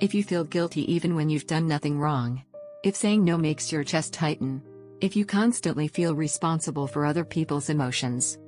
If you feel guilty even when you've done nothing wrong. If saying no makes your chest tighten. If you constantly feel responsible for other people's emotions.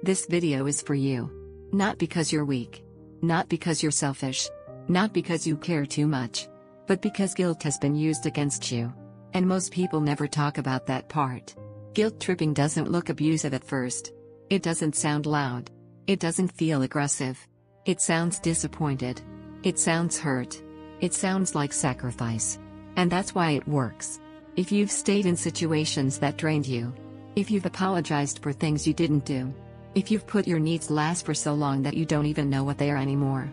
This video is for you. Not because you're weak. Not because you're selfish. Not because you care too much. But because guilt has been used against you. And most people never talk about that part. Guilt tripping doesn't look abusive at first. It doesn't sound loud. It doesn't feel aggressive. It sounds disappointed. It sounds hurt. It sounds like sacrifice. And that's why it works. If you've stayed in situations that drained you. If you've apologized for things you didn't do. If you've put your needs last for so long that you don't even know what they are anymore.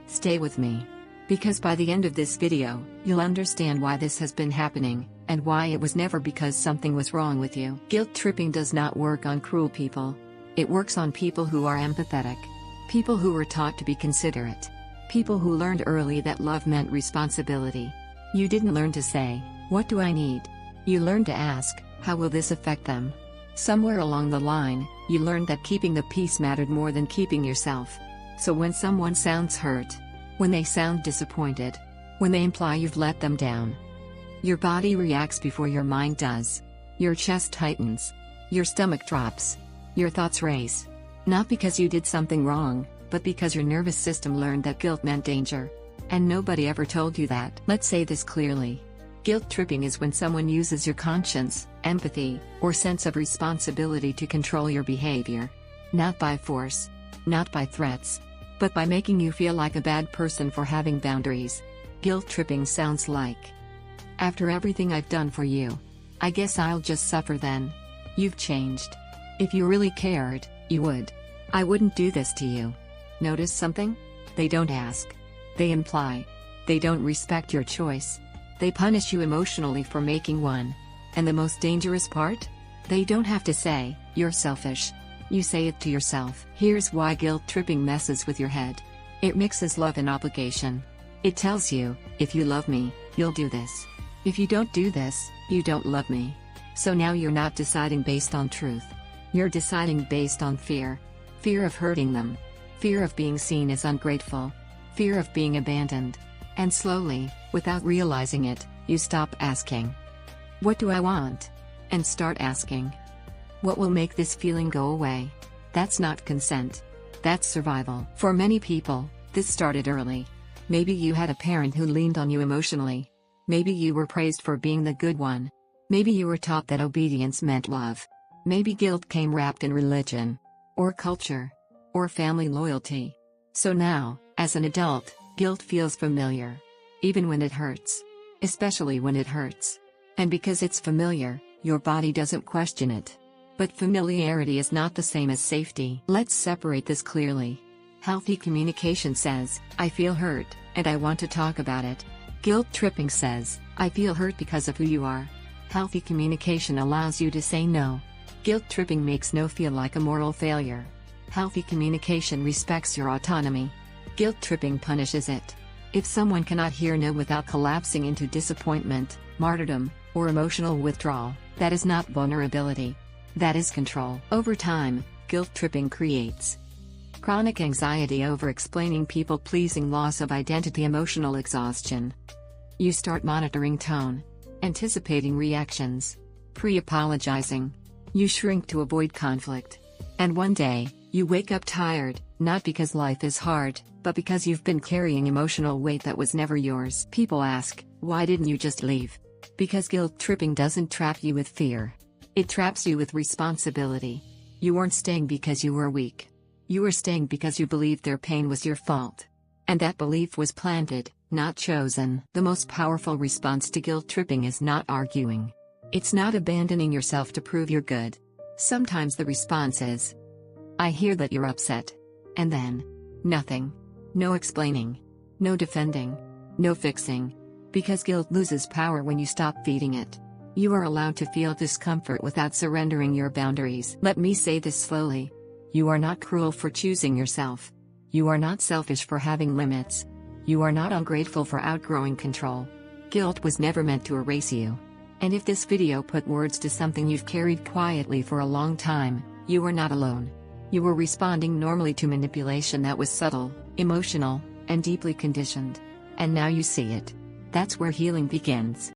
Stay with me. Because by the end of this video, you'll understand why this has been happening, and why it was never because something was wrong with you. Guilt tripping does not work on cruel people. It works on people who are empathetic. People who were taught to be considerate. People who learned early that love meant responsibility. You didn't learn to say, "What do I need?" You learned to ask, "How will this affect them?" Somewhere along the line, you learned that keeping the peace mattered more than keeping yourself. So when someone sounds hurt, when they sound disappointed, when they imply you've let them down, your body reacts before your mind does. Your chest tightens. Your stomach drops. Your thoughts race. Not because you did something wrong, but because your nervous system learned that guilt meant danger. And nobody ever told you that. Let's say this clearly. Guilt tripping is when someone uses your conscience, empathy, or sense of responsibility to control your behavior. Not by force. Not by threats. But by making you feel like a bad person for having boundaries. Guilt tripping sounds like, "After everything I've done for you, I guess I'll just suffer then." You've changed. If you really cared, you would. "I wouldn't do this to you." Notice something? They don't ask. They imply. They don't respect your choice. They punish you emotionally for making one. And the most dangerous part? They don't have to say, "You're selfish." You say it to yourself. Here's why guilt tripping messes with your head. It mixes love and obligation. It tells you, "If you love me, you'll do this. If you don't do this, you don't love me." So now you're not deciding based on truth. You're deciding based on fear. Fear of hurting them. Fear of being seen as ungrateful. Fear of being abandoned. And slowly, without realizing it, you stop asking, "What do I want?" and start asking, "What will make this feeling go away?" That's not consent. That's survival. For many people, this started early. Maybe you had a parent who leaned on you emotionally. Maybe you were praised for being the good one. Maybe you were taught that obedience meant love. Maybe guilt came wrapped in religion. Or culture. Or family loyalty. So now, as an adult, guilt feels familiar. Even when it hurts. Especially when it hurts. And because it's familiar, your body doesn't question it. But familiarity is not the same as safety. Let's separate this clearly. Healthy communication says, "I feel hurt, and I want to talk about it." Guilt tripping says, "I feel hurt because of who you are." Healthy communication allows you to say no. Guilt tripping makes no feel like a moral failure. Healthy communication respects your autonomy. Guilt tripping punishes it. If someone cannot hear no without collapsing into disappointment, martyrdom, or emotional withdrawal, that is not vulnerability. That is control. Over time, guilt tripping creates chronic anxiety over explaining, people pleasing, loss of identity, emotional exhaustion. You start monitoring tone, anticipating reactions, pre-apologizing. You shrink to avoid conflict. And one day, you wake up tired, not because life is hard, but because you've been carrying emotional weight that was never yours. People ask, "Why didn't you just leave?" Because guilt tripping doesn't trap you with fear. It traps you with responsibility. You weren't staying because you were weak. You were staying because you believed their pain was your fault. And that belief was planted, not chosen. The most powerful response to guilt tripping is not arguing. It's not abandoning yourself to prove you're good. Sometimes the response is, "I hear that you're upset." And then, nothing. No explaining. No defending. No fixing. Because guilt loses power when you stop feeding it. You are allowed to feel discomfort without surrendering your boundaries. Let me say this slowly. You are not cruel for choosing yourself. You are not selfish for having limits. You are not ungrateful for outgrowing control. Guilt was never meant to erase you. And if this video put words to something you've carried quietly for a long time, you were not alone. You were responding normally to manipulation that was subtle, emotional, and deeply conditioned. And now you see it. That's where healing begins.